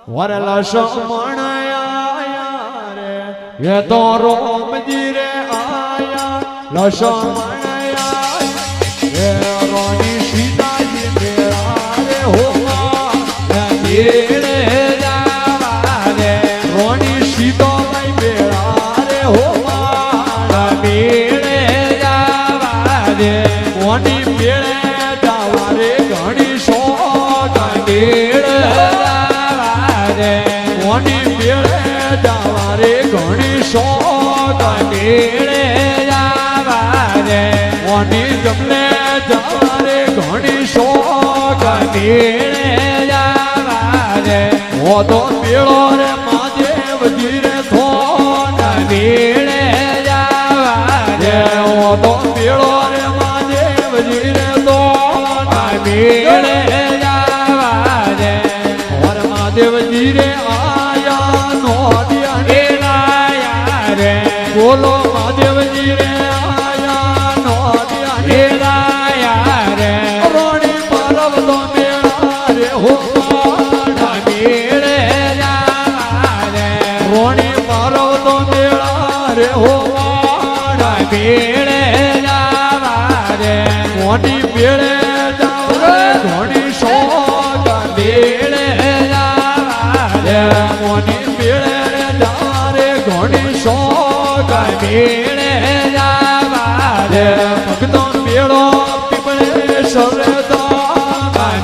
વરલા સમણયા રે એ તો રોમજી રે આયા લસમણયા એ રોની સીતાજી મેળા રે હો મેળે જાવા રે રોની સીતાબાઈ મેળા રે હો મેળે જાવા રે મોની મેળે જાવા રે ઘણી શોખ મેળે મોની મેળે જાવા રે ઘણી શોખ મેળે જાવા રે મોની જમલે જાવા રે ઘણી શોખ મેળે જાવા રે હો તો મેળો રે મહાદેવજી રે થોન મેળે જાવા રે હો તો મેળો રે મહાદેવજી રે થોન મેળે જાવા રે ઓર મહાદેવજી રે બોલો મહાદેવજી રે આયા નો આયા રે રોણી પરવલો મેળા રે હો મેળે જાવા રે રોણી પરવલો મેળા રે હો મેળે જાવા રે મોની મેળે જાવા રે ઘણી શોખ મેળે જાવા રે મોની મેળે જાવા રે ઘણી શોખ મેળે જાવા રે ભક્તો મેળો પીપળે સરે તો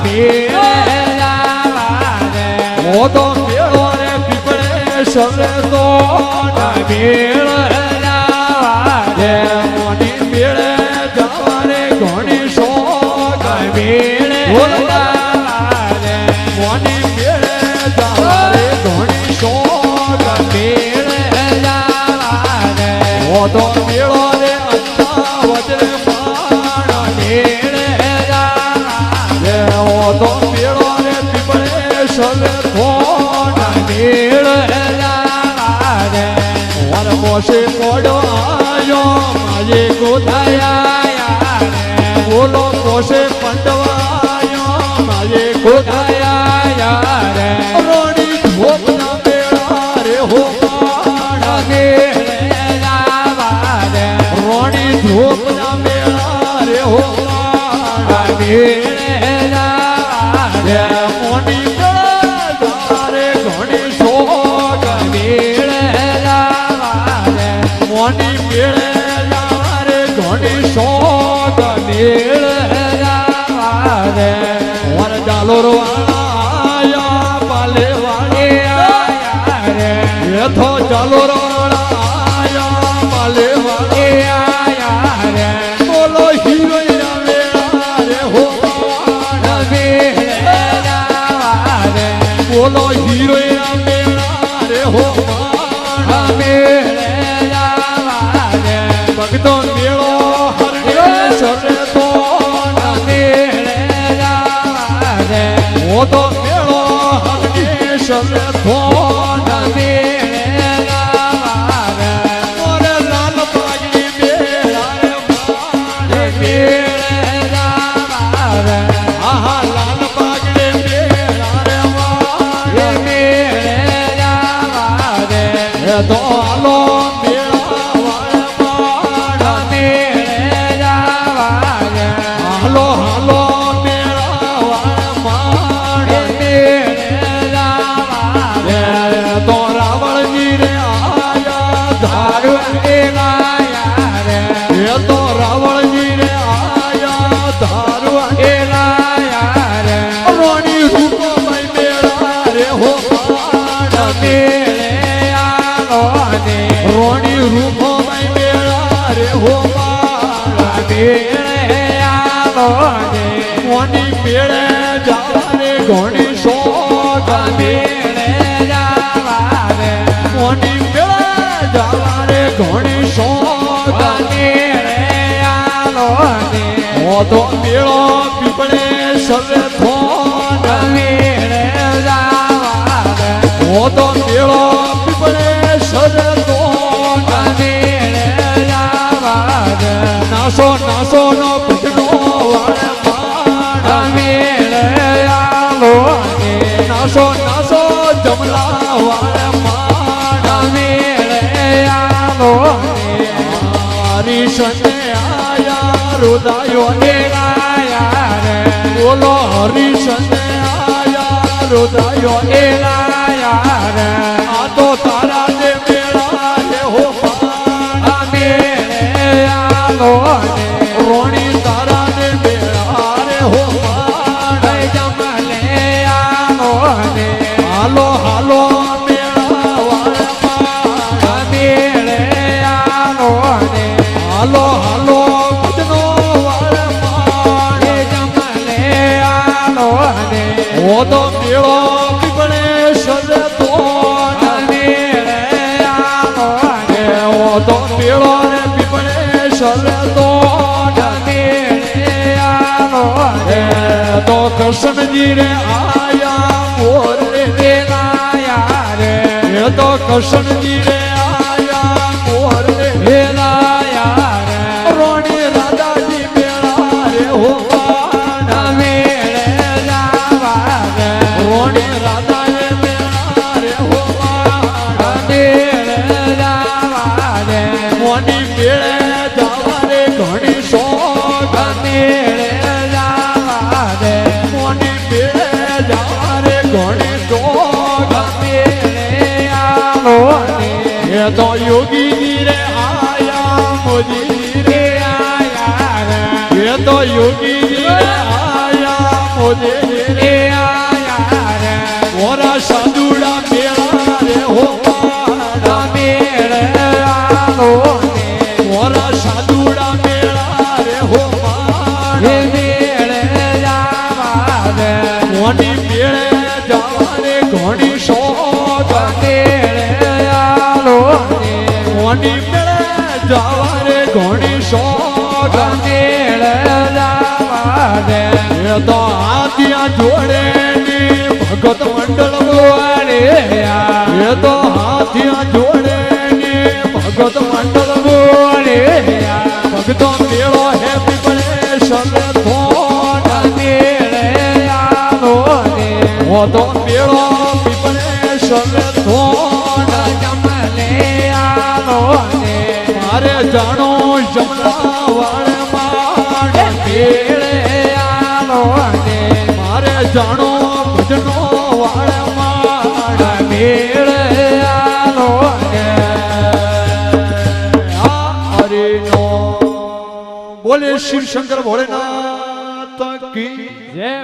મેળે જાવા રે હો તો મેળો રે પીપળે સરે તો મેળે જાવા રે મોની મેળે જાવા રે ઘણી શોખ મેળે જાવા રે મોની મેળે જાવા રે ઘણી શોખ મેળે તો મેળો રે અંતાવત રે પાણ મેળે જાવા રે હો તો મેળો રે પીપળે સરે થોન મેળે જાવા રે ઓર મોશે કોડો આયો માજે ગોધાયા રે બોલો મોશે પંડવાયો માજે ગોધાયા રે રોણી ધોપના મેળા રે હો ધોપના મેળા રે હો મેળે જાવા રે મોની મેળા જાવા રે ઘણી શોખ મેળે જાવા રે મોની મેળે જાવા રે ઘણી શોખ મેળે જાવા રે વર જાલોર વાળા આયા પાલે વાળે આયા રે એ તો જાલોર વાળા આયા પાલે વાળે બોલો હીરોઈના મેળા રે હો મેળે જાવા રે બોલો હીરોઈના મેળા રે હો મેળે જાવા રે ભક્તો મેળો હરડે સરે તો મેળે જાવા રે હો તો મેળો હરડે સરે તો મેળે જાવા રે મોરે લાલ બાગડી મેળા મેળે જાવા રે આહા લાલ બાગડે મેળા રે મેળે જાવા રે એ તો હાલો મેળા વાળા મેળે જાવા રે હાલો હાલો મેળા વાળા મેળે જાવા રે તો રાવણજી રે આયા ધારવા એ ગાયા રે એ તો રાવણજી રે ધારવા એ લાયા રે રોણી રૂપબાઈ મેળા રે હો મેળે આલો ને રોણી રૂપબાઈ મેળા રે હો મેળે આલો ને મોની મેળે જાવા રે ઘણી શોખ મેળે જાવા રે મોની મેળે જાવા રે ઘણી શોખ મેળે આલો ને હો તો મેળો પીપળે સરે થોન મેળે જાવા રે હો તો મેળો પીપળે સરે થોન મેળે જાવા રે નાસો નાસો નો ભટનો વાળ મેળે આલો ને નાસો નાસો જમલા વાળે માણા મેળે આલો હરિશને આયા રુદાયો ને લાયા રે બોલો હરિશને આયા રુદાયો ને એ લાયા રે આ તો તારા જે મેળા રે હો માણા મેળે આલો રોણી તારા જે મેળા રે હો માણા જમલે આલો હાલો હાલો મેળા વાળે માણા મેળે આલો હાલો હાલો ભજનો વાળે માણે જમલે આલો ઓ તો મેળો પીપળે સજે તો મેળે આલો ઓ તો મેળો ને પીપળે સજે તો મેળે આલો તો કૃષ્ણજી રે આયા મોર રે લાયા રે એ તો કૃષ્ણજી રે આયા મોર રે લાયા રે રોણી રાધાજી મેળા રે હો માણા મેળે જાવા રે રોણી રાધાએ મેળા રે હો માણા મેળે જાવા રે મોની મેળે જાવા રે ઘણી શોખ મેળે જાવા રે મોની મેળે જાવા રે ઘણી શોખ મેળે આલો એ તો યોગીજી રે આયા મોજી રે આયા રે એ તો યોગીજી રે આયા મોજી રે આયા રે મોરા સાધુડા મેળા રે હો માણા મેળે આલો મોરા સાધુડા મેળા રે હો માણા મેળે જાવા રે મોની મેળે જાવા રે ઘણી શોખ મેળે આલો મોની મેળે જાવા રે ઘણી શોખ મેળે જાવા રે એ તો હાથિયા જોડે ની ભગત મંડળ બોલે એ તો હાથિયા જોડે ની ભગત મંડળ બોલે ભગતો મેળો હે પીપળે સલે થોડ મેળે આલો હો તો મેળો પીપળે સલે થોડ જમલે આલો મારે જાણો જમલા વાળે માણે મેળે આલો મારે જાણો ભજનો વાળે માણે મેળે આલો હરિનો બોલે શિવ શંકર ભોળેનાથ કી જય